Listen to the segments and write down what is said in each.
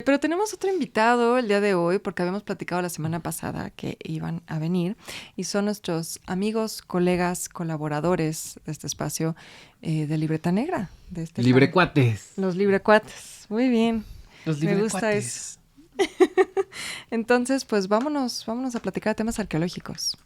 pero tenemos otro invitado el día de hoy, porque habíamos platicado la semana pasada que iban a venir, y son nuestros amigos, colegas, colaboradores de este espacio de Libreta Negra. De este Librecuates. Los librecuates. Muy bien. Los Me gusta librecuates. eso. Entonces, pues vámonos a platicar de temas arqueológicos.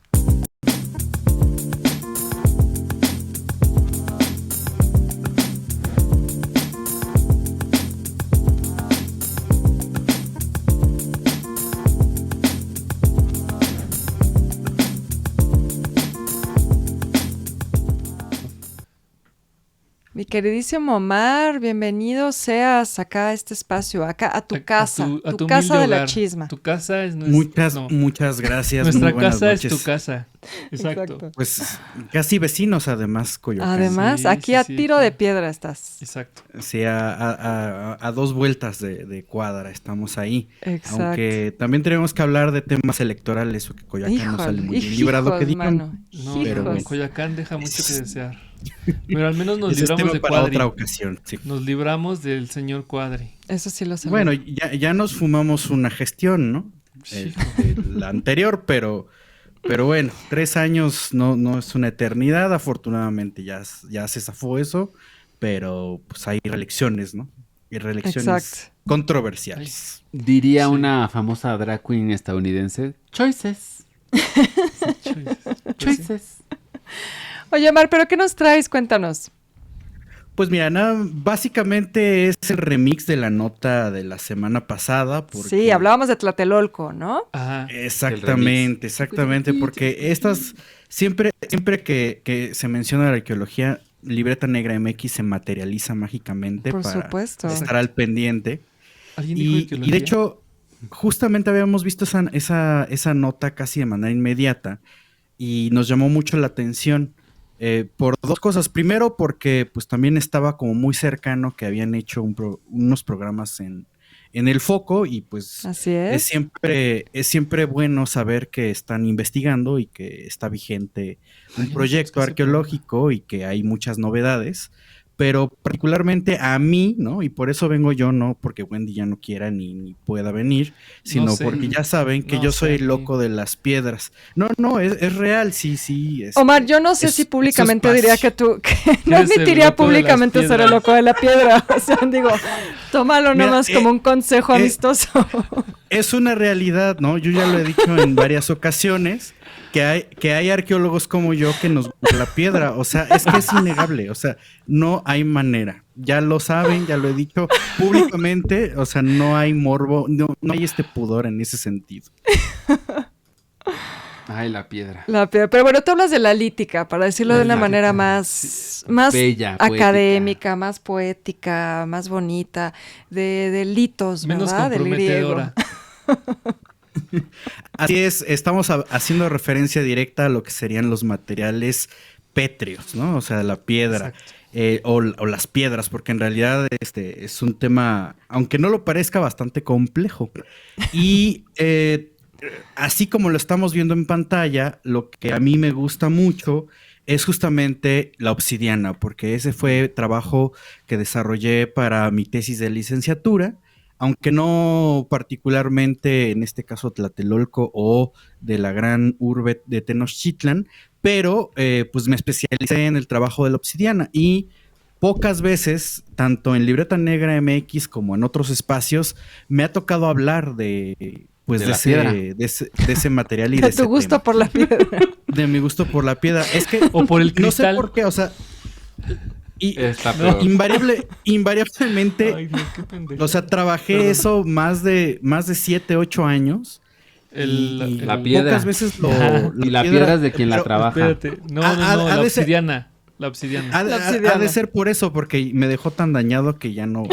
Mi queridísimo Omar, bienvenido seas acá a este espacio, acá a tu casa, tu casa de la chisma. Tu casa es nuestra. Muchas gracias. Nuestra muy buenas casa noches. es tu casa. Exacto. Pues casi vecinos, además, Coyoacán. Además, Sí, aquí sí, a sí, tiro sí. de piedra estás. Exacto. Sí, a 2 vueltas de cuadra estamos ahí. Exacto. Aunque también tenemos que hablar de temas electorales, o que Coyoacán no sale muy bien librado, que digan. mano. No, Pero pero bueno. Coyoacán deja mucho que desear. Pero al menos nos Ese es libramos tema de para Cuadri. otra ocasión, sí. Nos libramos del señor Cuadri. Eso sí lo sabemos. Bueno, ya nos fumamos una gestión, ¿no? Sí. La anterior, pero bueno, 3 años no es una eternidad. Afortunadamente ya se zafó eso, pero pues hay reelecciones, ¿no? Y reelecciones Exacto. controversiales. Diría Sí. una famosa drag queen estadounidense. Choices. Choices. Oye, Omar, ¿pero qué nos traes? Cuéntanos. Pues mira, básicamente es el remix de la nota de la semana pasada. Porque... Sí, hablábamos de Tlatelolco, ¿no? Ajá. Exactamente, porque estas, siempre que se menciona la arqueología, Libreta Negra MX se materializa mágicamente Por para supuesto. estar al pendiente. ¿Alguien dijo Y arqueología? de hecho, justamente habíamos visto esa nota casi de manera inmediata y nos llamó mucho la atención por 2 cosas. Primero, porque pues también estaba como muy cercano que habían hecho unos programas en el foco y pues Así es siempre bueno saber que están investigando y que está vigente un proyecto arqueológico y que hay muchas novedades. Pero particularmente a mí, ¿no? Y por eso vengo yo, no porque Wendy ya no quiera ni pueda venir, sino No sé. porque ya saben que No yo sé, soy el sí. loco de las piedras. No, es real, sí. Omar, yo no sé es- si es públicamente su diría espacio. que tú que no ¿Quieres ser admitiría loco de las públicamente ser el piedras? loco de la piedra. O sea, digo, tómalo Mira, nomás como un consejo amistoso. Es una realidad, ¿no? Yo ya lo he dicho en varias ocasiones, que hay arqueólogos como yo que nos gusta la piedra. O sea, es que es innegable. O sea, no hay manera. Ya lo saben, ya lo he dicho públicamente. O sea, no hay morbo, no hay pudor en ese sentido. Ay, la piedra. La piedra. Pero bueno, tú hablas de la lítica, para decirlo de una La manera lítica. más Bella, académica, más poética, más bonita, de litos, Menos ¿verdad? Del griego. comprometedora. Así es, estamos haciendo referencia directa a lo que serían los materiales pétreos, ¿no? O sea, la piedra. O las piedras, porque en realidad es un tema, aunque no lo parezca, bastante complejo. Y así como lo estamos viendo en pantalla, lo que a mí me gusta mucho es justamente la obsidiana, porque ese fue trabajo que desarrollé para mi tesis de licenciatura, aunque no particularmente en este caso Tlatelolco o de la gran urbe de Tenochtitlan, pero pues me especialicé en el trabajo de la obsidiana y pocas veces, tanto en Libreta Negra MX como en otros espacios, me ha tocado hablar de ese material y De de tu ese gusto tema. por la piedra. De mi gusto por la piedra. Es que O por el no sé cristal. por qué, o sea, Está peor. invariablemente, Ay, Dios, qué pendejo. o sea, trabajé Perdón. eso más de 7, 8 años. La piedra. Pocas veces Ajá. Y la piedra es de quien la pero trabaja. Espérate. No, Ha la de ser- obsidiana. La obsidiana. Ha La de obsidiana. ser por eso, porque me dejó tan dañado que ya no.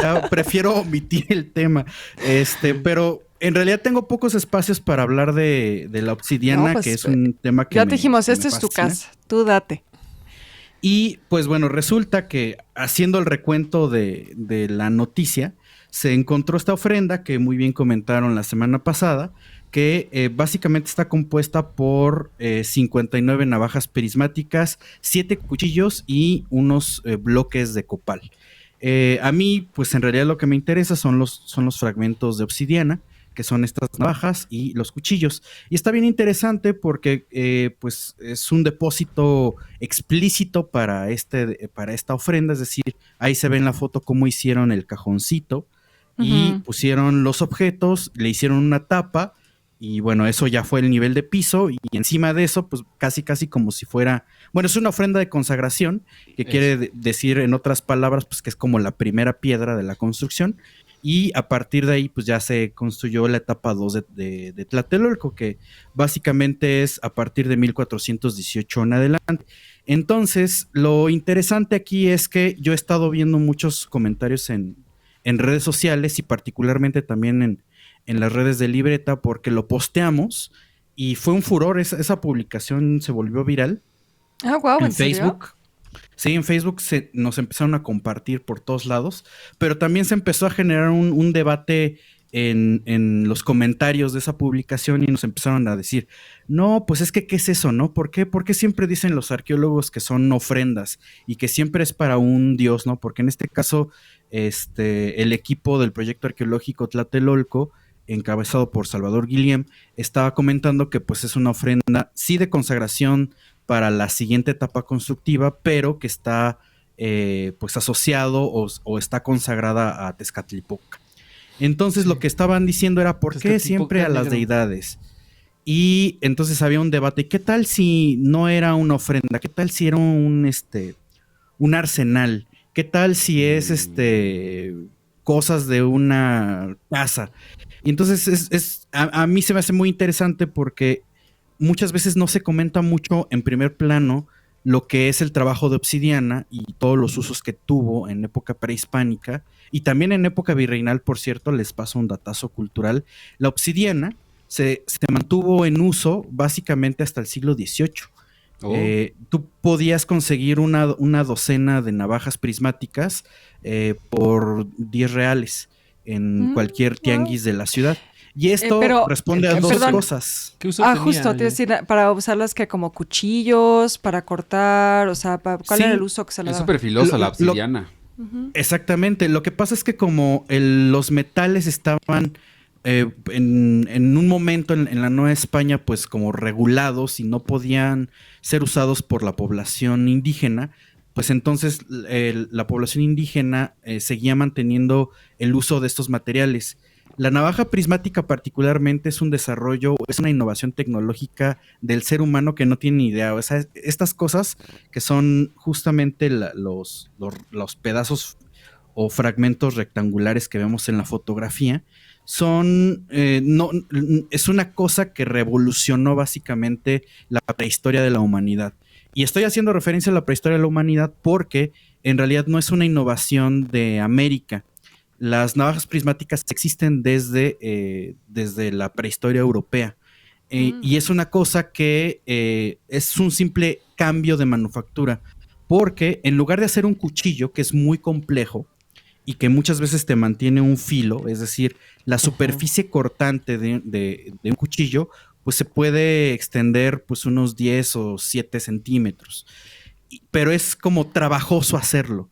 Ya prefiero omitir el tema. Pero en realidad tengo pocos espacios para hablar de la obsidiana, No, pues, que es un tema que Ya me- te dijimos, que me esta es tu fascina. casa, tú date. Y pues bueno, resulta que haciendo el recuento de la noticia, se encontró esta ofrenda que muy bien comentaron la semana pasada, que básicamente está compuesta por 59 navajas prismáticas, 7 cuchillos y unos bloques de copal. A mí, pues en realidad lo que me interesa son los fragmentos de obsidiana, que son estas navajas y los cuchillos. Y está bien interesante porque pues es un depósito explícito para esta ofrenda, es decir, ahí se ve en la foto cómo hicieron el cajoncito y pusieron los objetos, le hicieron una tapa y bueno, eso ya fue el nivel de piso y encima de eso, pues casi como si fuera, bueno, es una ofrenda de consagración, que quiere decir en otras palabras, pues que es como la primera piedra de la construcción. Y a partir de ahí, pues ya se construyó la etapa 2 de Tlatelolco, que básicamente es a partir de 1418 en adelante. Entonces, lo interesante aquí es que yo he estado viendo muchos comentarios en redes sociales y particularmente también en las redes de Libreta, porque lo posteamos y fue un furor. Esa publicación se volvió viral Wow, en serio? Facebook. Sí, en Facebook nos empezaron a compartir por todos lados, pero también se empezó a generar un debate en los comentarios de esa publicación y nos empezaron a decir, no, pues es que, ¿qué es eso, no? ¿Por qué? ¿Por qué siempre dicen los arqueólogos que son ofrendas y que siempre es para un dios, no? Porque en este caso, el equipo del proyecto arqueológico Tlatelolco, encabezado por Salvador Guillem, estaba comentando que pues es una ofrenda, sí de consagración para la siguiente etapa constructiva, pero que está pues asociado o está consagrada a Tezcatlipoca. Entonces lo que estaban diciendo era ¿por qué siempre a las deidades? Y entonces había un debate, ¿qué tal si no era una ofrenda? ¿Qué tal si era un arsenal? ¿Qué tal si es cosas de una casa? Y entonces a mí se me hace muy interesante porque muchas veces no se comenta mucho en primer plano lo que es el trabajo de obsidiana y todos los usos que tuvo en época prehispánica y también en época virreinal, por cierto, les paso un datazo cultural. La obsidiana se mantuvo en uso básicamente hasta el siglo XVIII. Tú podías conseguir una docena de navajas prismáticas por 10 reales en cualquier tianguis de la ciudad. Y esto responde a dos cosas. ¿Qué uso tenía? Justo, te iba a decir, para usarlas que como cuchillos, para cortar, o sea, ¿cuál era el uso que se le daba? Es súper filosa la obsidiana. Exactamente, lo que pasa es que como los metales estaban en un momento en la Nueva España pues como regulados y no podían ser usados por la población indígena, pues entonces la población indígena seguía manteniendo el uso de estos materiales. La navaja prismática particularmente es un desarrollo, es una innovación tecnológica del ser humano que no tiene ni idea. O sea, estas cosas que son justamente los pedazos o fragmentos rectangulares que vemos en la fotografía, es una cosa que revolucionó básicamente la prehistoria de la humanidad. Y estoy haciendo referencia a la prehistoria de la humanidad porque en realidad no es una innovación de América. Las navajas prismáticas existen desde la prehistoria europea. Y es una cosa que es un simple cambio de manufactura. Porque en lugar de hacer un cuchillo, que es muy complejo y que muchas veces te mantiene un filo, es decir, la superficie cortante de un cuchillo, pues se puede extender pues unos 10 o 7 centímetros. Pero es como trabajoso hacerlo.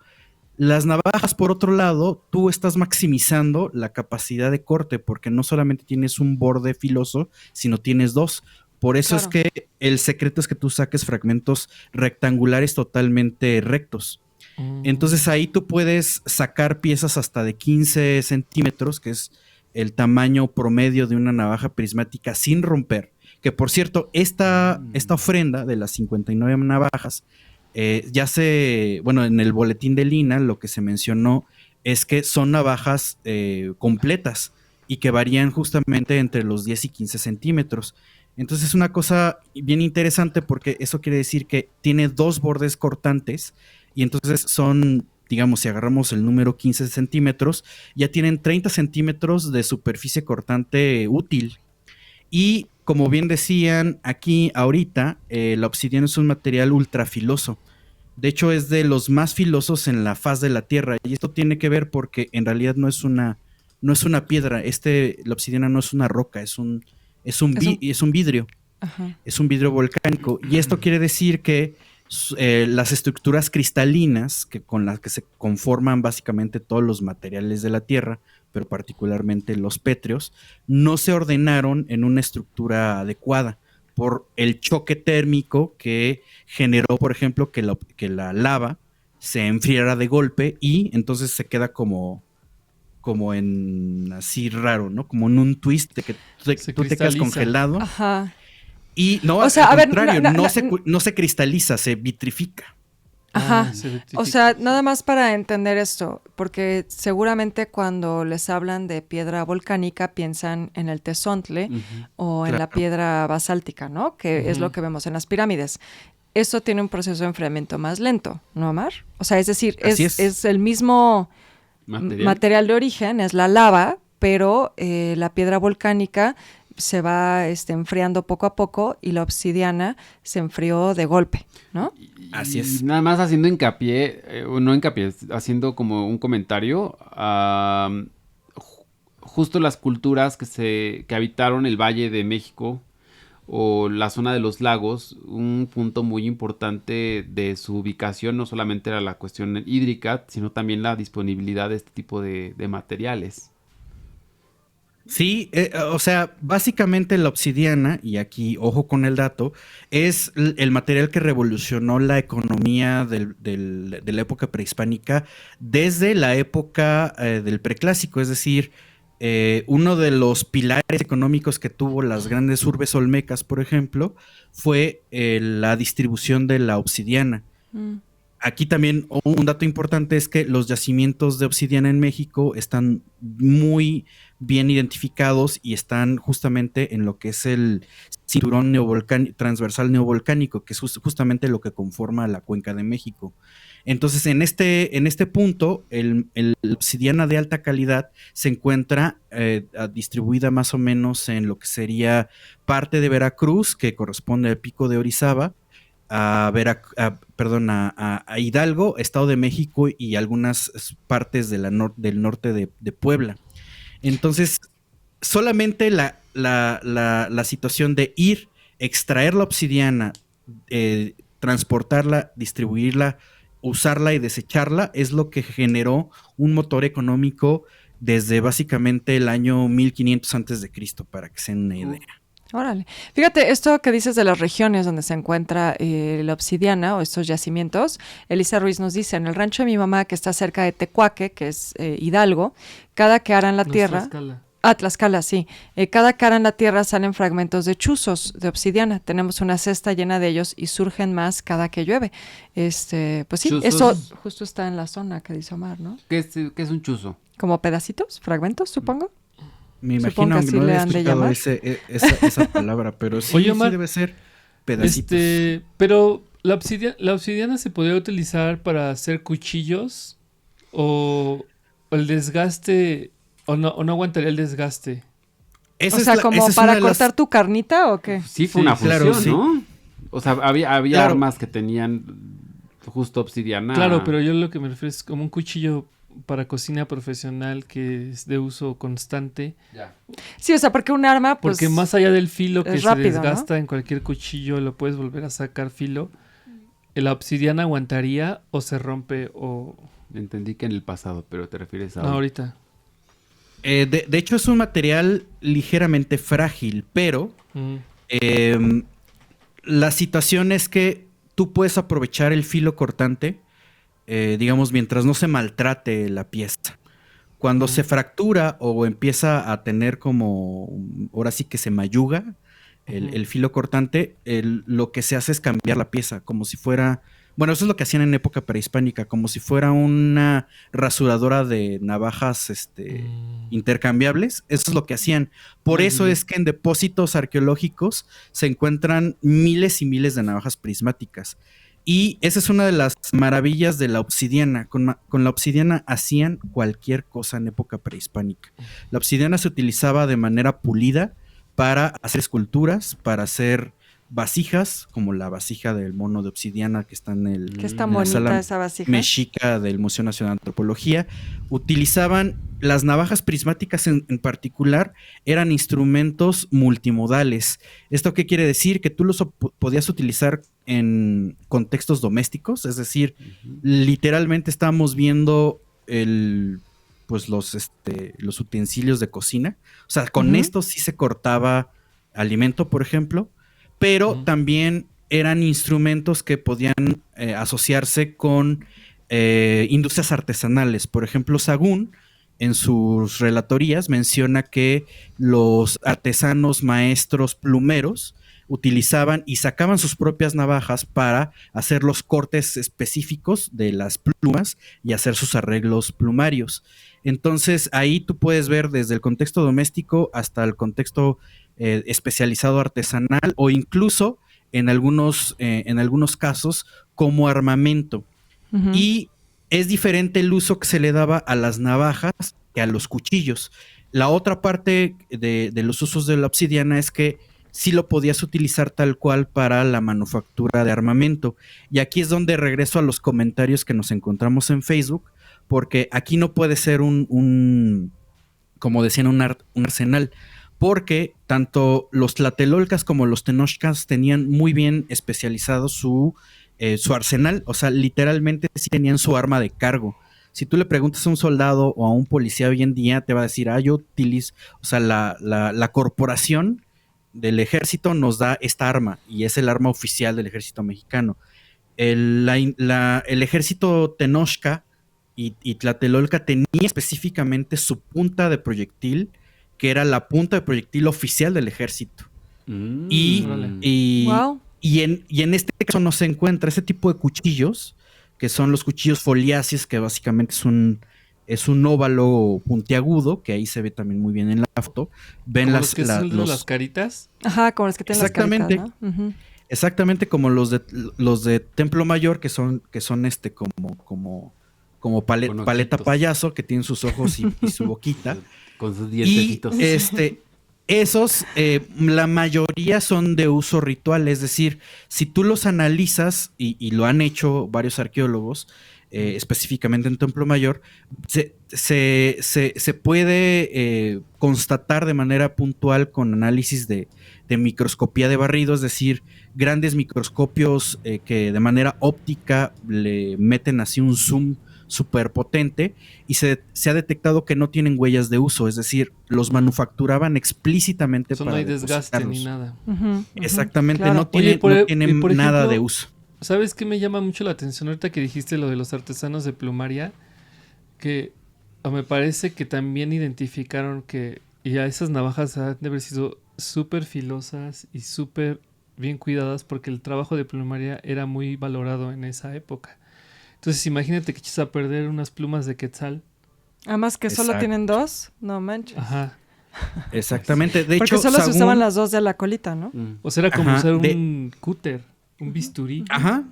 Las navajas, por otro lado, tú estás maximizando la capacidad de corte porque no solamente tienes un borde filoso, sino tienes dos. Por eso es que el secreto es que tú saques fragmentos rectangulares totalmente rectos. Entonces ahí tú puedes sacar piezas hasta de 15 centímetros, que es el tamaño promedio de una navaja prismática sin romper. Que por cierto, esta ofrenda de las 59 navajas, en el boletín de Lina lo que se mencionó es que son navajas completas y que varían justamente entre los 10 y 15 centímetros. Entonces es una cosa bien interesante porque eso quiere decir que tiene dos bordes cortantes y entonces son, digamos, si agarramos el número 15 centímetros, ya tienen 30 centímetros de superficie cortante útil. Y como bien decían aquí ahorita, la obsidiana es un material ultrafiloso. De hecho, es de los más filosos en la faz de la Tierra. Y esto tiene que ver porque en realidad no es una piedra. La obsidiana no es una roca, es un vidrio. Ajá. Es un vidrio volcánico. Y esto quiere decir que las estructuras cristalinas con las que se conforman básicamente todos los materiales de la Tierra, pero particularmente los pétreos, no se ordenaron en una estructura adecuada por el choque térmico que generó, por ejemplo, que la lava se enfriara de golpe y entonces se queda como en así raro, ¿no? Como en un twist de que tú te quedas congelado. Ajá. Y no, O sea, al a ver, contrario, no, no se cristaliza, se vitrifica. Ajá. Se rectifica. O sea, nada más para entender esto, porque seguramente cuando les hablan de piedra volcánica piensan en el tezontle o en la Claro. piedra basáltica, ¿no? Que es lo que vemos en las pirámides. Eso tiene un proceso de enfriamiento más lento, ¿no, Omar? O sea, es decir, Así es el mismo material de origen, es la lava, pero la piedra volcánica se va enfriando poco a poco y la obsidiana se enfrió de golpe, ¿no? Así es. Y nada más haciendo hincapié, no hincapié, haciendo como un comentario, justo las culturas que habitaron el Valle de México o la zona de los lagos, un punto muy importante de su ubicación no solamente era la cuestión hídrica, sino también la disponibilidad de este tipo de materiales. Sí, o sea, básicamente la obsidiana, y aquí ojo con el dato, es el material que revolucionó la economía de la época prehispánica desde la época del preclásico, es decir, uno de los pilares económicos que tuvo las grandes urbes olmecas, por ejemplo, fue la distribución de la obsidiana. Aquí también un dato importante es que los yacimientos de obsidiana en México están muy bien identificados y están justamente en lo que es el cinturón transversal neovolcánico, que es justamente lo que conforma la Cuenca de México. Entonces, en este punto, el obsidiana de alta calidad se encuentra distribuida más o menos en lo que sería parte de Veracruz, que corresponde al Pico de Orizaba, a Hidalgo, Estado de México y algunas partes del norte de Puebla. Entonces, solamente la situación de ir, extraer la obsidiana, transportarla, distribuirla, usarla y desecharla, es lo que generó un motor económico desde básicamente el año 1500 antes de Cristo, para que se den una idea. Órale. Fíjate, esto que dices de las regiones donde se encuentra la obsidiana o estos yacimientos, Elisa Ruiz nos dice, en el rancho de mi mamá que está cerca de Tecuaque, que es Hidalgo, cada que aran la tierra... Tlaxcala. Tlaxcala, sí. Cada que aran la tierra salen fragmentos de chuzos de obsidiana. Tenemos una cesta llena de ellos y surgen más cada que llueve. Pues sí, Chuzos. eso justo está en la zona que dice Omar, ¿no? ¿Qué es un chuzo? Como pedacitos, fragmentos, supongo. Me Supongo imagino que que así no le había han de escuchado llamar. esa palabra, pero sí, Oye, Omar, sí debe ser pedacitos. Pero la obsidiana se podría utilizar para hacer cuchillos o el desgaste o no aguantaría el desgaste. Esa O sea, como esa es para una de las- cortar tu carnita o qué. Sí, fue Sí, una función, claro, sí. ¿no? O sea, había Claro. armas que tenían justo obsidiana. Claro, pero yo lo que me refiero es como un cuchillo para cocina profesional que es de uso constante. Ya. Sí, o sea, porque un arma, pues... Porque más allá del filo que es se rápido, desgasta en cualquier cuchillo, lo puedes volver a sacar filo. ¿La obsidiana aguantaría o se rompe o...? Entendí que en el pasado, pero te refieres a... No, ahorita. de hecho, es un material ligeramente frágil, pero la situación es que tú puedes aprovechar el filo cortante, digamos, mientras no se maltrate la pieza. Cuando se fractura o empieza a tener como, ahora sí que se mayuga el filo cortante, lo que se hace es cambiar la pieza, como si fuera... Bueno, eso es lo que hacían en época prehispánica, como si fuera una rasuradora de navajas intercambiables. Eso es lo que hacían. Por eso es que en depósitos arqueológicos se encuentran miles y miles de navajas prismáticas. Y esa es una de las maravillas de la obsidiana. Con la obsidiana hacían cualquier cosa en época prehispánica. La obsidiana se utilizaba de manera pulida para hacer esculturas, para hacer vasijas, como la vasija del mono de obsidiana que está Que es tan en la bonita sala esa vasija. mexica del Museo Nacional de Antropología. Utilizaban las navajas prismáticas en particular, eran instrumentos multimodales. ¿Esto qué quiere decir? Que tú los podías utilizar en contextos domésticos, es decir, literalmente estábamos viendo pues los utensilios de cocina. O sea, con esto sí se cortaba alimento, por ejemplo, pero también eran instrumentos que podían asociarse con industrias artesanales. Por ejemplo, Sagún, en sus relatorías, menciona que los artesanos maestros plumeros utilizaban y sacaban sus propias navajas para hacer los cortes específicos de las plumas y hacer sus arreglos plumarios. Entonces, ahí tú puedes ver desde el contexto doméstico hasta el contexto especializado artesanal o incluso en algunos casos como armamento. Y es diferente el uso que se le daba a las navajas que a los cuchillos. La otra parte de los usos de la obsidiana es que sí lo podías utilizar tal cual para la manufactura de armamento. Y aquí es donde regreso a los comentarios que nos encontramos en Facebook, porque aquí no puede ser como decían, un arsenal, porque tanto los tlatelolcas como los tenochcas tenían muy bien especializado su arsenal. O sea, literalmente sí tenían su arma de cargo. Si tú le preguntas a un soldado o a un policía hoy en día, te va a decir, yo utilizo, o sea, la corporación del ejército nos da esta arma y es el arma oficial del ejército mexicano. El ejército tenochca y tlatelolca tenía específicamente su punta de proyectil, que era la punta de proyectil oficial del ejército. Wow. Y en este caso no se encuentra ese tipo de cuchillos, que son los cuchillos foliaces, que básicamente es un óvalo puntiagudo, que ahí se ve también muy bien en la foto. Ven los que son las caritas. Ajá, como los que tienen las caritas, ¿no? Exactamente como los de Templo Mayor, que son como paleta payaso, que tienen sus ojos y su boquita. Con sus dientecitos. Y esos, la mayoría son de uso ritual, es decir, si tú los analizas, y lo han hecho varios arqueólogos, específicamente en Templo Mayor, se puede constatar de manera puntual con análisis de microscopía de barrido, es decir, grandes microscopios que de manera óptica le meten así un zoom súper potente, y se ha detectado que no tienen huellas de uso, es decir, los manufacturaban explícitamente para no hay desgaste ni nada. Exactamente, claro. no tienen por nada ejemplo, de uso. ¿Sabes qué me llama mucho la atención ahorita que dijiste lo de los artesanos de plumaria? Que me parece que también identificaron que ya esas navajas han de haber sido súper filosas y súper bien cuidadas, porque el trabajo de plumaria era muy valorado en esa época. Entonces imagínate que echas a perder unas plumas de quetzal. Además que solo tienen dos, no manches. Ajá. Exactamente, de porque hecho solo se usaban las dos de la colita, ¿no? O sea, era como usar un cúter, un bisturí. Ajá.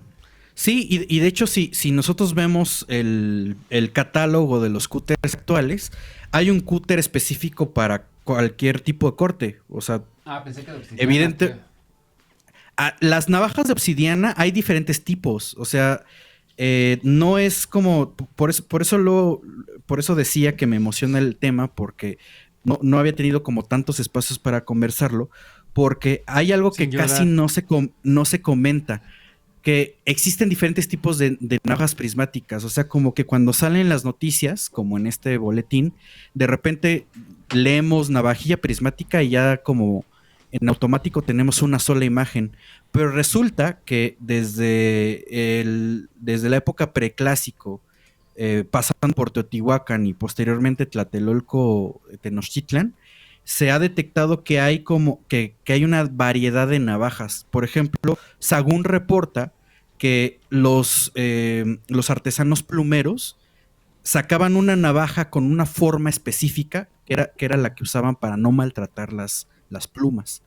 Sí, y de hecho, si nosotros vemos el catálogo de los cúteres actuales, hay un cúter específico para cualquier tipo de corte. O sea, pensé que de obsidiana, evidente. Las navajas de obsidiana hay diferentes tipos. O sea, no es como. Por eso decía que me emociona el tema, porque no había tenido como tantos espacios para conversarlo. Porque hay algo que casi no se comenta. Que existen diferentes tipos de navajas prismáticas. O sea, como que cuando salen las noticias, como en este boletín, de repente leemos navajilla prismática y ya como en automático tenemos una sola imagen. Pero resulta que desde la época preclásico, pasando por Teotihuacán y posteriormente Tlatelolco, Tenochtitlan, se ha detectado que hay que hay una variedad de navajas. Por ejemplo, Sagún reporta que los artesanos plumeros sacaban una navaja con una forma específica, que era la que usaban para no maltratar las plumas.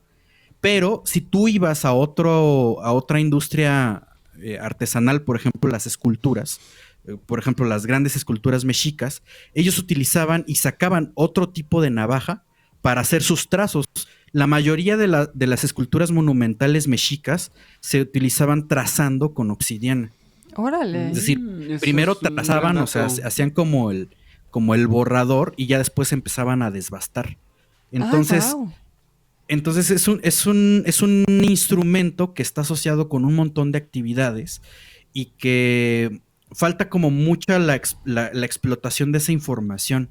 Pero si tú ibas a otra industria artesanal, por ejemplo, las esculturas, por ejemplo, las grandes esculturas mexicas, ellos utilizaban y sacaban otro tipo de navaja para hacer sus trazos, la mayoría de las esculturas monumentales mexicas se utilizaban trazando con obsidiana. Órale. Es decir, Eso primero es un trazaban, gran o sea, dato. hacían como el borrador y ya después empezaban a desbastar. Entonces, Wow. entonces es un instrumento que está asociado con un montón de actividades y que falta como mucha la explotación de esa información.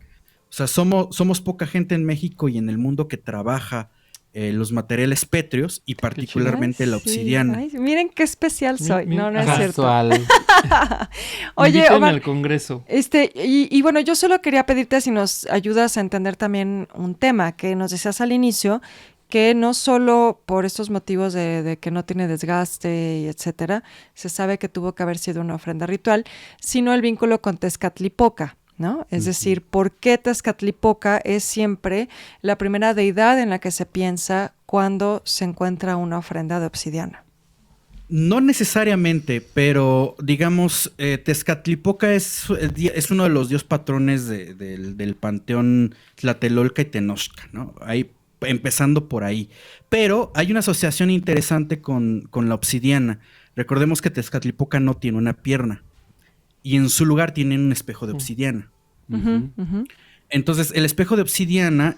O sea, somos poca gente en México y en el mundo que trabaja los materiales pétreos y Qué chido. particularmente la obsidiana. Ay, miren qué especial soy. No, no es Ajá. cierto. Casual. Oye, Invítenme Omar, al Congreso. y bueno, yo solo quería pedirte si nos ayudas a entender también un tema que nos decías al inicio, que no solo por estos motivos de que no tiene desgaste y etcétera, se sabe que tuvo que haber sido una ofrenda ritual, sino el vínculo con Tezcatlipoca, ¿no? Es decir, ¿por qué Tezcatlipoca es siempre la primera deidad en la que se piensa cuando se encuentra una ofrenda de obsidiana? No necesariamente, pero digamos, Tezcatlipoca es uno de los dios patrones del panteón Tlatelolca y Tenochca, ¿no? Ahí, empezando por ahí. Pero hay una asociación interesante con la obsidiana. Recordemos que Tezcatlipoca no tiene una pierna y en su lugar tiene un espejo de obsidiana. Ujú, ujú. Entonces, el espejo de obsidiana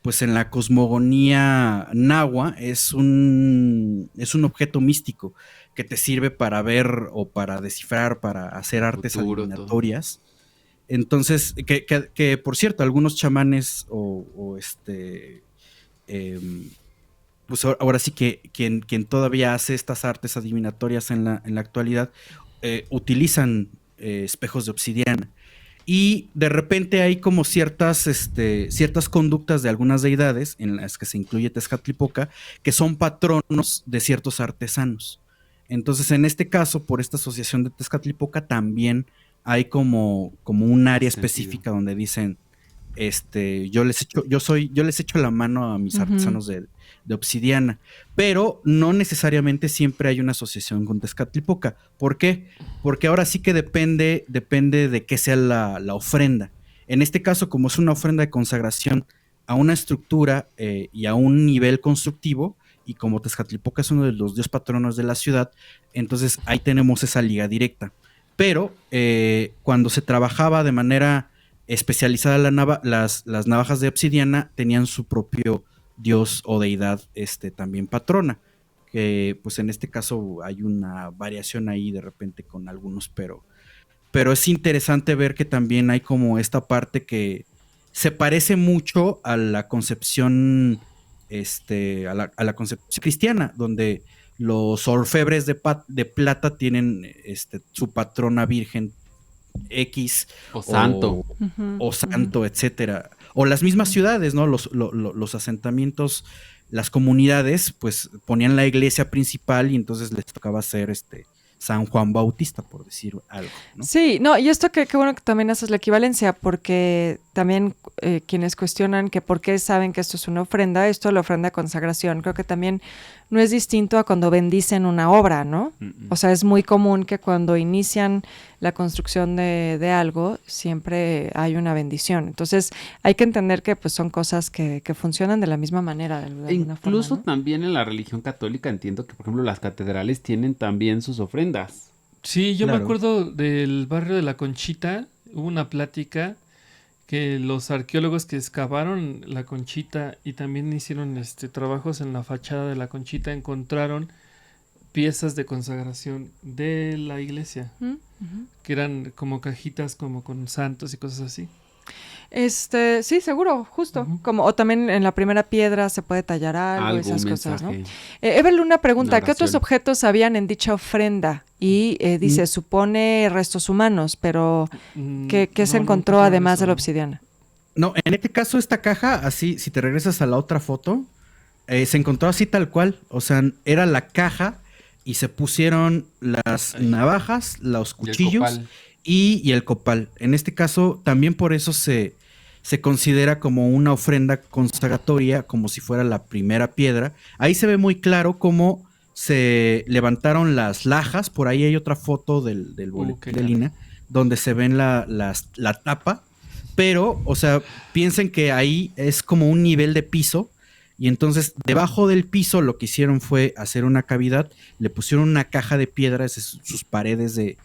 pues en la cosmogonía nahua es un objeto místico que te sirve para ver o para descifrar, para hacer artes Futuro, adivinatorias. Entonces, que por cierto, algunos chamanes pues ahora sí que quien todavía hace estas artes adivinatorias en la actualidad, utilizan espejos de obsidiana. Y de repente hay como ciertas conductas de algunas deidades, en las que se incluye Tezcatlipoca, que son patronos de ciertos artesanos. Entonces, en este caso, por esta asociación de Tezcatlipoca, también hay como un área Sentido. específica donde dicen, yo les echo la mano a mis Ujú. artesanos de obsidiana, pero no necesariamente siempre hay una asociación con Tezcatlipoca. ¿Por qué? Porque ahora sí que depende de qué sea la ofrenda. En este caso, como es una ofrenda de consagración a una estructura y a un nivel constructivo, y como Tezcatlipoca es uno de los dios patronos de la ciudad, entonces ahí tenemos esa liga directa. Pero cuando se trabajaba de manera especializada las navajas de obsidiana tenían su propio dios o deidad también patrona, que pues en este caso hay una variación ahí de repente con algunos, pero es interesante ver que también hay como esta parte que se parece mucho a la concepción a la concepción cristiana, donde los orfebres de plata tienen su patrona virgen X O santo. Ujú, o santo, etcétera. O las mismas ciudades, ¿no? Los asentamientos, las comunidades, pues ponían la iglesia principal y entonces les tocaba hacer San Juan Bautista, por decir algo, ¿no? sí, no, y esto qué bueno que también haces la equivalencia, porque también quienes cuestionan que por qué saben que esto es una ofrenda, esto es la ofrenda de consagración, creo que también no es distinto a cuando bendicen una obra, ¿no? O sea, es muy común que cuando inician la construcción de algo, siempre hay una bendición. Entonces, hay que entender que pues son cosas que funcionan de la misma manera, de alguna Incluso forma, ¿no? también en la religión católica entiendo que, por ejemplo, las catedrales tienen también sus ofrendas. Sí, yo me Claro. acuerdo del barrio de La Conchita, hubo una plática que los arqueólogos que excavaron La Conchita y también hicieron trabajos en la fachada de La Conchita encontraron piezas de consagración de la iglesia, Ujú, ujú. que eran como cajitas como con santos y cosas así. Sí, seguro, justo. Ujú. Como, o también en la primera piedra se puede tallar algo, esas Un cosas, ¿no? mensaje. Evelyn, una pregunta, Una ¿qué otros oración. objetos habían en dicha ofrenda? Y dice, supone restos humanos, pero ¿qué se No, encontró encontraron además eso, de la ¿no? obsidiana? No, en este caso, esta caja, así, si te regresas a la otra foto, se encontró así tal cual. O sea, era la caja y se pusieron las Ahí. navajas, los Y el cuchillos copal. y el copal. En este caso, también por eso se considera como una ofrenda consagratoria, como si fuera la primera piedra. Ahí se ve muy claro cómo se levantaron las lajas. Por ahí hay otra foto del boletín qué de ganas. Lina, donde se ven la tapa pero, o sea, piensen que ahí es como un nivel de piso. Y entonces, debajo del piso, lo que hicieron fue hacer una cavidad, le pusieron una caja de piedras, sus paredes de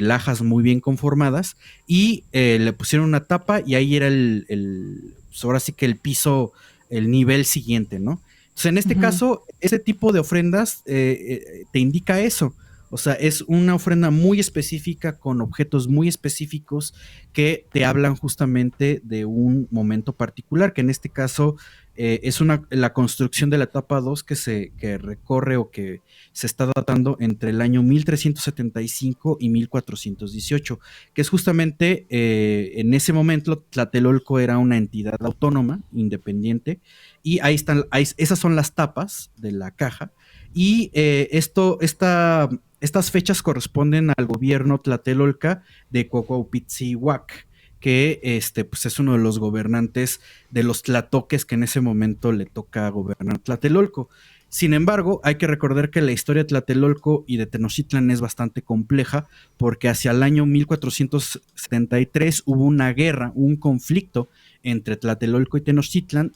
lajas muy bien conformadas, y le pusieron una tapa, y ahí era pues ahora sí que el piso, el nivel siguiente, ¿no? Entonces, en este caso, ese tipo de ofrendas te indica eso. O sea, es una ofrenda muy específica con objetos muy específicos que te hablan justamente de un momento particular, que en este caso es la construcción de la etapa 2 que recorre o que se está datando entre el año 1375 y 1418, que es justamente en ese momento Tlatelolco era una entidad autónoma, independiente, y ahí están, esas son las tapas de la caja, y estas fechas corresponden al gobierno Tlatelolca de Cuauhtémoc, que pues es uno de los gobernantes de los tlatoques que en ese momento le toca gobernar Tlatelolco. Sin embargo, hay que recordar que la historia de Tlatelolco y de Tenochtitlan es bastante compleja, porque hacia el año 1473 hubo una guerra, un conflicto entre Tlatelolco y Tenochtitlan,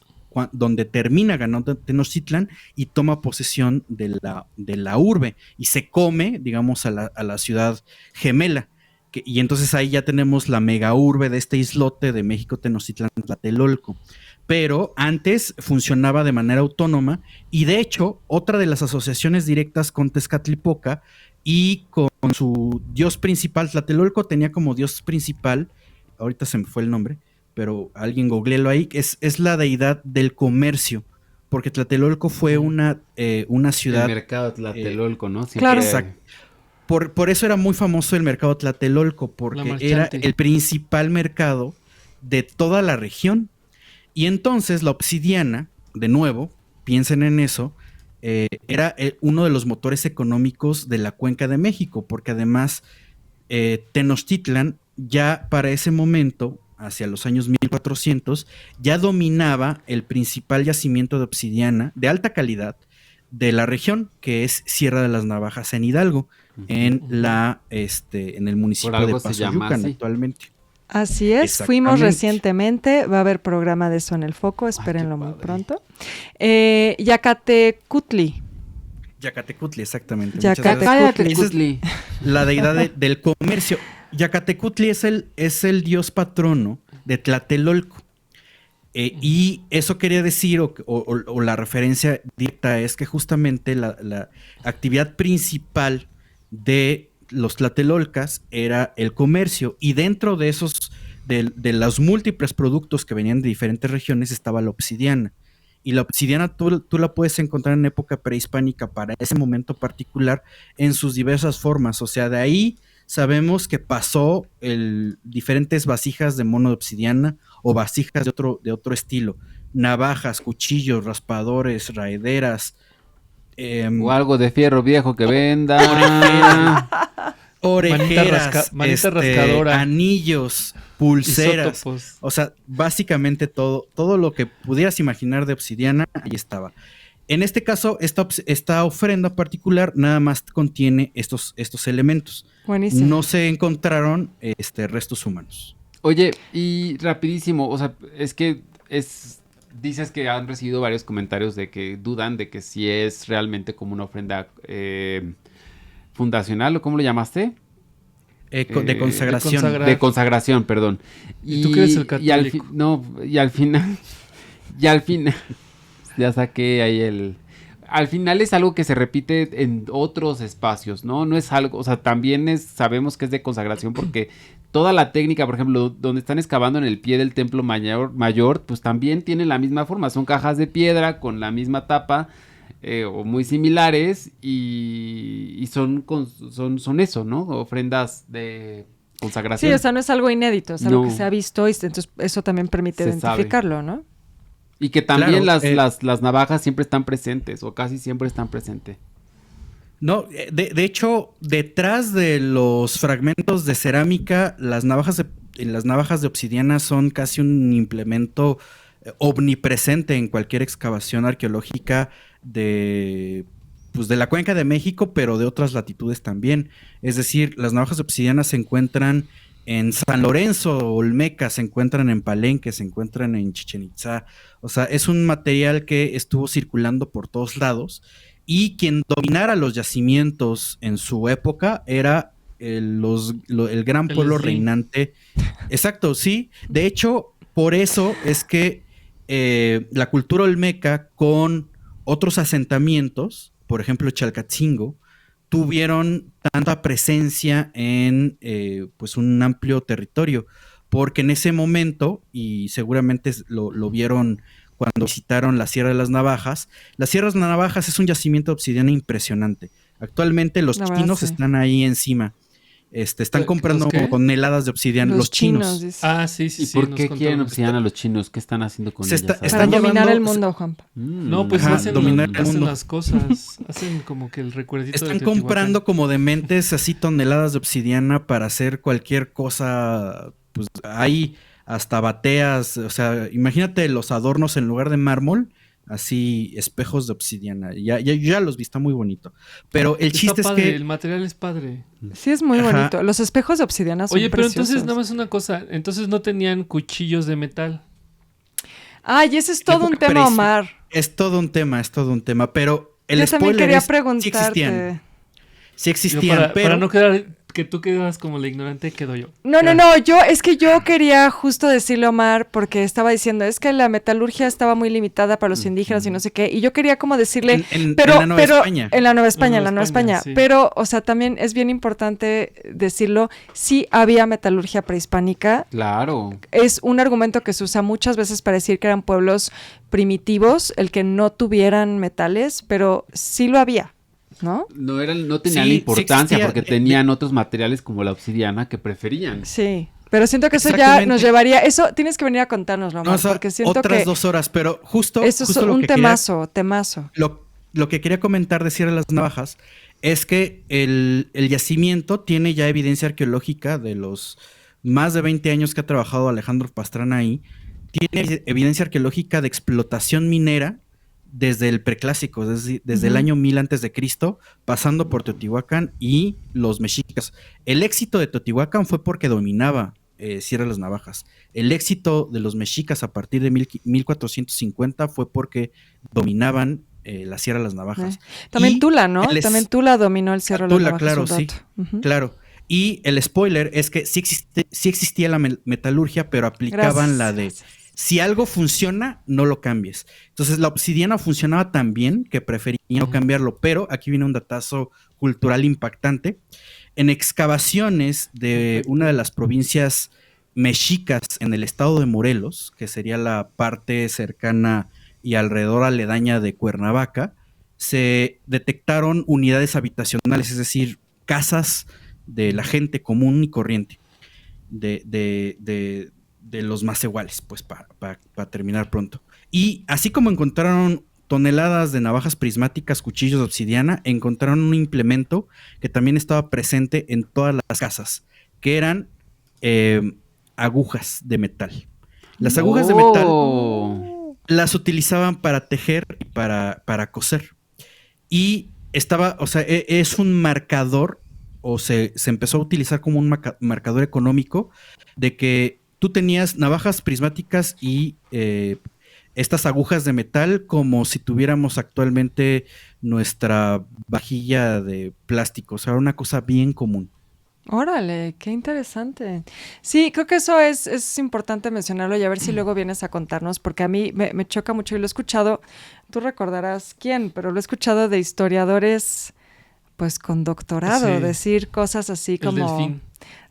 donde termina ganando Tenochtitlan y toma posesión de la urbe y se come, digamos, a la ciudad gemela. Y entonces ahí ya tenemos la mega urbe de este islote de México Tenochtitlan Tlatelolco. Pero antes funcionaba de manera autónoma, y de hecho, otra de las asociaciones directas con Tezcatlipoca y con su dios principal, Tlatelolco tenía como dios principal, ahorita se me fue el nombre, pero alguien googleelo ahí, es la deidad del comercio, porque Tlatelolco fue una ciudad... El mercado de Tlatelolco, ¿no? Siempre Claro. Exacto. Por eso era muy famoso el mercado Tlatelolco, porque era el principal mercado de toda la región. Y entonces la obsidiana, de nuevo, piensen en eso, era uno de los motores económicos de la Cuenca de México, porque además Tenochtitlan ya para ese momento, hacia los años 1400, ya dominaba el principal yacimiento de obsidiana de alta calidad de la región, que es Sierra de las Navajas en Hidalgo, en el municipio de Pasoyucan actualmente. Así es, fuimos recientemente, va a haber programa de eso en El Foco, espérenlo muy pronto. Yacatecutli. Yacatecutli, exactamente. Yacatecutli. La deidad del comercio. Yacatecutli es el dios patrono de Tlatelolco. Y eso quería decir, o la referencia directa es que justamente la actividad principal de los tlatelolcas era el comercio, y dentro de esos, de los múltiples productos que venían de diferentes regiones, estaba la obsidiana. Y la obsidiana tú la puedes encontrar en época prehispánica para ese momento particular en sus diversas formas. O sea, de ahí sabemos que pasó diferentes vasijas de mono de obsidiana o vasijas de otro estilo. Navajas, cuchillos, raspadores, raederas. O algo de fierro viejo que venda. Orejeras, manita rascadora, anillos, pulseras. Isótopos. O sea, básicamente todo lo que pudieras imaginar de obsidiana, ahí estaba. En este caso, esta ofrenda particular nada más contiene estos elementos. Buenísimo. No se encontraron restos humanos. Oye, y rapidísimo, o sea, es que dices que han recibido varios comentarios de que dudan de que si es realmente como una ofrenda fundacional, ¿o cómo lo llamaste? De consagración. De consagración, perdón. ¿Y tú crees el católico? Y al final, ya saqué ahí al final es algo que se repite en otros espacios, ¿no? No es algo, o sea, también sabemos que es de consagración porque toda la técnica, por ejemplo, donde están excavando en el pie del templo mayor, pues también tiene la misma forma, son cajas de piedra con la misma tapa o muy similares y son eso, ¿no? Ofrendas de consagración. Sí, o sea, no es algo inédito, es algo que se ha visto y entonces eso también permite identificarlo, ¿no? Y que también las navajas siempre están presentes, o casi siempre están presentes. No, de hecho, detrás de los fragmentos de cerámica, las navajas de obsidiana son casi un implemento omnipresente en cualquier excavación arqueológica de la Cuenca de México, pero de otras latitudes también. Es decir, las navajas de obsidiana se encuentran en San Lorenzo, Olmeca, se encuentran en Palenque, se encuentran en Chichén Itzá. O sea, es un material que estuvo circulando por todos lados y quien dominara los yacimientos en su época era el gran pueblo reinante. Exacto, sí. De hecho, por eso es que la cultura olmeca con otros asentamientos, por ejemplo Chalcatzingo, tuvieron tanta presencia en pues un amplio territorio, porque en ese momento, y seguramente lo vieron cuando visitaron la Sierra de las Navajas es un yacimiento de obsidiana impresionante. Actualmente los chinos están ahí encima. Están comprando toneladas de obsidiana, los chinos. Sí. ¿Y por qué quieren obsidiana los chinos? ¿Qué están haciendo con ellas? Para dominar el mundo, Juanpa. No, pues hacen las cosas, hacen como que el recuerdito. Están comprando como dementes así toneladas de obsidiana para hacer cualquier cosa. Pues hay hasta bateas, o sea, imagínate los adornos en lugar de mármol, así espejos de obsidiana. Ya los vi, está muy bonito. Pero el chiste es que el material es padre. Sí, es muy bonito. Los espejos de obsidiana son preciosos. Pero entonces nada más una cosa, entonces no tenían cuchillos de metal. Ay, ese es todo un tema, Omar. Es todo un tema, pero el Yo también spoiler quería es, preguntarte. Sí existían, pero... Para no quedar que tú quedas como la ignorante, quedo yo. No, yo quería justo decirle, Omar, porque estaba diciendo, es que la metalurgia estaba muy limitada para los indígenas y no sé qué, y yo quería como decirle, en la Nueva España, sí. Pero, o sea, también es bien importante decirlo, sí había metalurgia prehispánica. Claro. Es un argumento que se usa muchas veces para decir que eran pueblos primitivos, el que no tuvieran metales, pero sí lo había. ¿No? No tenían la importancia porque tenían otros materiales como la obsidiana que preferían. Sí, pero siento que eso ya nos llevaría... Eso tienes que venir a contárnoslo, Omar, porque siento otras que... 2 horas, pero justo... Eso es un temazo. Lo que quería comentar de Sierra de las Navajas es que el yacimiento tiene ya evidencia arqueológica de los más de 20 años que ha trabajado Alejandro Pastrana ahí. Tiene evidencia arqueológica de explotación minera desde el preclásico, desde el año 1000 antes de Cristo, pasando por Teotihuacán y los mexicas. El éxito de Teotihuacán fue porque dominaba Sierra de las Navajas. El éxito de los mexicas a partir de 1450 fue porque dominaban la Sierra de las Navajas. También Tula, ¿no? También Tula dominó el Sierra de las Navajas. Claro, sí, claro. Y el spoiler es que sí existía la metalurgia, pero aplicaban la de... Si algo funciona, no lo cambies. Entonces, la obsidiana funcionaba tan bien que preferían no cambiarlo. Pero aquí viene un datazo cultural impactante. En excavaciones de una de las provincias mexicas en el estado de Morelos, que sería la parte cercana y alrededor aledaña de Cuernavaca, se detectaron unidades habitacionales, es decir, casas de la gente común y corriente, de los macehuales, pues para terminar pronto. Y así como encontraron toneladas de navajas prismáticas, cuchillos de obsidiana, encontraron un implemento que también estaba presente en todas las casas, que eran agujas de metal. Las agujas de metal las utilizaban para tejer y para coser. Y estaba, o sea, es un marcador, o se empezó a utilizar como un marcador económico de que tú tenías navajas prismáticas y estas agujas de metal como si tuviéramos actualmente nuestra vajilla de plástico. O sea, una cosa bien común. Órale, qué interesante. Sí, creo que eso es importante mencionarlo y a ver si luego vienes a contarnos, porque a mí me choca mucho y lo he escuchado, tú recordarás quién, pero lo he escuchado de historiadores pues con doctorado, decir cosas así como... Delfín.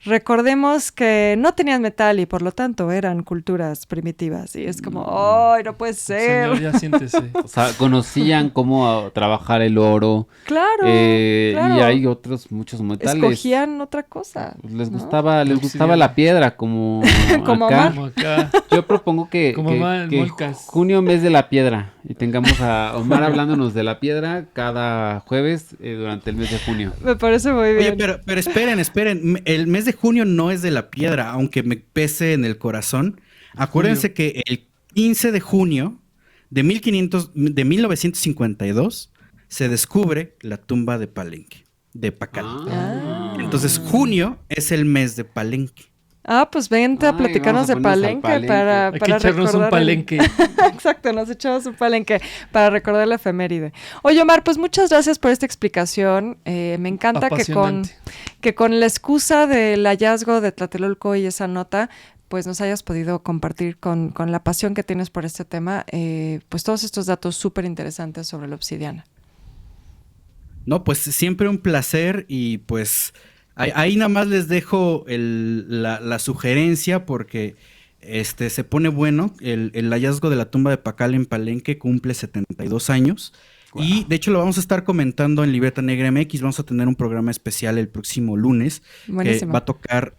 Recordemos que no tenían metal y por lo tanto eran culturas primitivas. Y es como, ¡ay, no puede ser! Señor, ya siéntese. O sea, conocían cómo trabajar el oro. Claro, claro. Y hay otros muchos metales. Escogían otra cosa. Les gustaba la piedra, como como acá. Como acá. Yo propongo que junio, mes de la piedra, y tengamos a Omar hablándonos de la piedra cada jueves durante el mes de junio. Me parece muy bien. Oye, pero esperen. El mes de junio no es de la piedra, aunque me pese en el corazón. Acuérdense que el 15 de junio de 1952 se descubre la tumba de Palenque, de Pacal. Entonces, junio es el mes de Palenque. Pues vente a Ay, platicarnos vamos a de ponernos al palenque, palenque. para Hay que echarnos recordar un palenque. Exacto, nos echamos un palenque para recordar la efeméride. Oye, Omar, pues muchas gracias por esta explicación. Me encanta Apasionante. que con la excusa del hallazgo de Tlatelolco y esa nota, pues nos hayas podido compartir con la pasión que tienes por este tema, pues todos estos datos súper interesantes sobre la obsidiana. No, pues siempre un placer y pues ahí nada más les dejo la sugerencia porque se pone bueno. El hallazgo de la tumba de Pacal en Palenque cumple 72 años. Wow. Y de hecho lo vamos a estar comentando en Libreta Negra MX. Vamos a tener un programa especial el próximo lunes. Buenísimo. Que va a tocar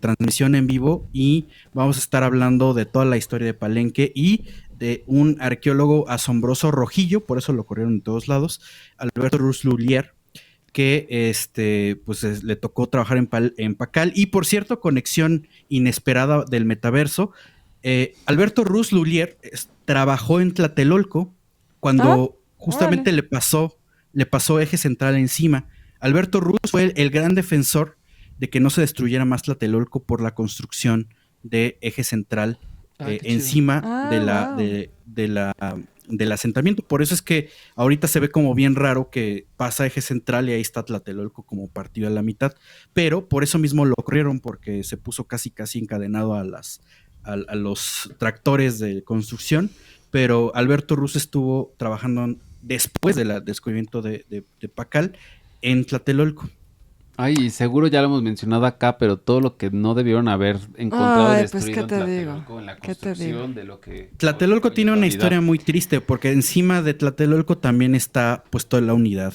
transmisión en vivo y vamos a estar hablando de toda la historia de Palenque y de un arqueólogo asombroso rojillo, por eso lo corrieron en todos lados, Alberto Ruz Lulier, que le tocó trabajar en Pacal. Y por cierto, conexión inesperada del metaverso, Alberto Ruz Lulier trabajó en Tlatelolco cuando justamente le pasó Eje Central encima. Alberto Ruz fue el gran defensor de que no se destruyera más Tlatelolco por la construcción de Eje Central encima del asentamiento. Por eso es que ahorita se ve como bien raro que pasa Eje Central y ahí está Tlatelolco como partido a la mitad, pero por eso mismo lo corrieron, porque se puso casi encadenado a los tractores de construcción. Pero Alberto Ruz estuvo trabajando después del descubrimiento de Pacal en Tlatelolco. Ay, seguro ya lo hemos mencionado acá, pero todo lo que no debieron haber encontrado Ay, destruido pues, ¿qué te en digo? Tlatelolco, en la ¿Qué te digo? construcción de lo que... Tlatelolco tiene una historia muy triste, porque encima de Tlatelolco también está puesto la unidad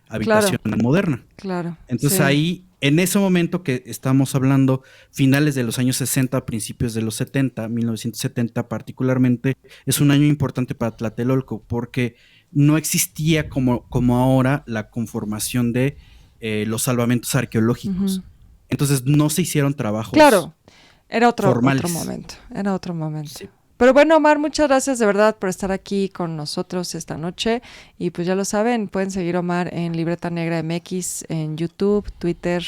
habitacional moderna. Claro. Entonces sí. ahí, en ese momento que estamos hablando, finales de los años 60, principios de los 70, 1970 particularmente, es un año importante para Tlatelolco, porque no existía como ahora la conformación de los salvamentos arqueológicos. Entonces no se hicieron trabajos Era otro momento. Sí. Pero bueno, Omar, muchas gracias de verdad por estar aquí con nosotros esta noche. Y pues ya lo saben, pueden seguir a Omar en Libreta Negra MX, en YouTube, Twitter,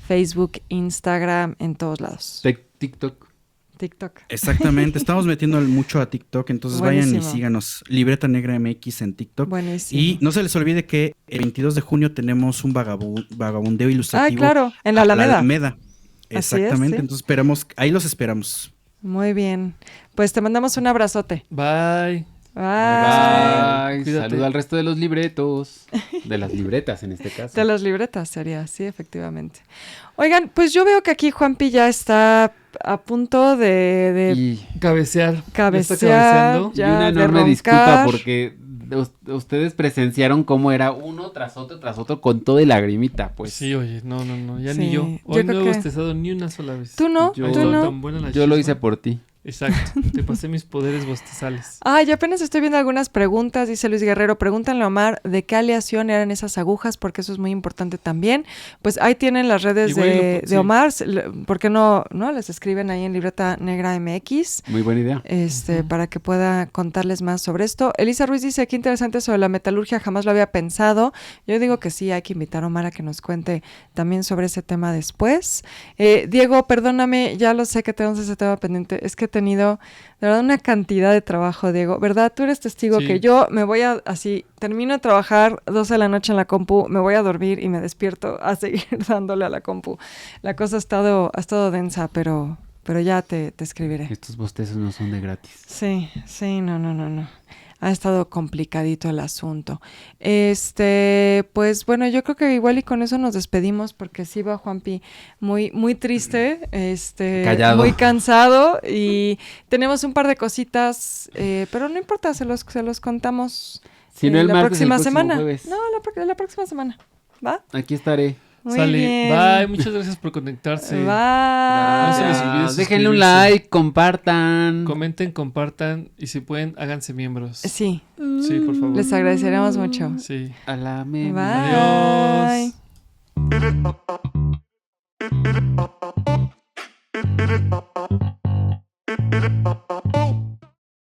Facebook, Instagram, en todos lados. TikTok. Exactamente, estamos metiendo mucho a TikTok, entonces vayan y síganos, Libreta Negra MX en TikTok. Buenísimo. Y no se les olvide que el 22 de junio tenemos un vagabundeo ilustrativo. Claro, en la Alameda. Exactamente, ¿sí? Entonces ahí los esperamos. Muy bien, pues te mandamos un abrazote. Bye. Saludo al resto de los libretos. De las libretas en este caso. De las libretas sería, sí, efectivamente. Oigan, pues yo veo que aquí Juanpi ya está a punto de cabecear. Ya y una enorme disculpa porque ustedes presenciaron cómo era uno tras otro con todo y lagrimita, pues. Sí, oye, no, ya ni yo. Hoy no he bostezado ni una sola vez. ¿Tú no? Yo lo hice por ti. Exacto, te pasé mis poderes bostezales. Ay, apenas estoy viendo algunas preguntas, dice Luis Guerrero, pregúntanle a Omar de qué aleación eran esas agujas, porque eso es muy importante también. Pues ahí tienen las redes de Omar, ¿por qué no les escriben ahí en Libreta Negra MX? Muy buena idea. Para que pueda contarles más sobre esto. Elisa Ruiz dice, qué interesante sobre la metalurgia, jamás lo había pensado. Yo digo que sí, hay que invitar a Omar a que nos cuente también sobre ese tema después. Diego, perdóname, ya lo sé que tenemos ese tema pendiente, es que he tenido de verdad una cantidad de trabajo, Diego, ¿verdad? Tú eres testigo que yo me voy termino de trabajar 12 de la noche en la compu, me voy a dormir y me despierto a seguir dándole a la compu. La cosa ha estado densa, pero ya te escribiré. Estos bostezos no son de gratis. Sí, no. Ha estado complicadito el asunto. Pues bueno, yo creo que igual y con eso nos despedimos porque sí va Juanpi muy triste, callado, muy cansado y tenemos un par de cositas, pero no importa, se los contamos la próxima semana. Jueves. No, la próxima semana. ¿Va? Aquí estaré. Muy bien. Bye, muchas gracias por conectarse. Bye. No se les olvide déjenle un like, compartan. Comenten, compartan y si pueden, háganse miembros. Sí. Sí, por favor. Les agradeceremos mucho. Sí. A la Bye. Adiós.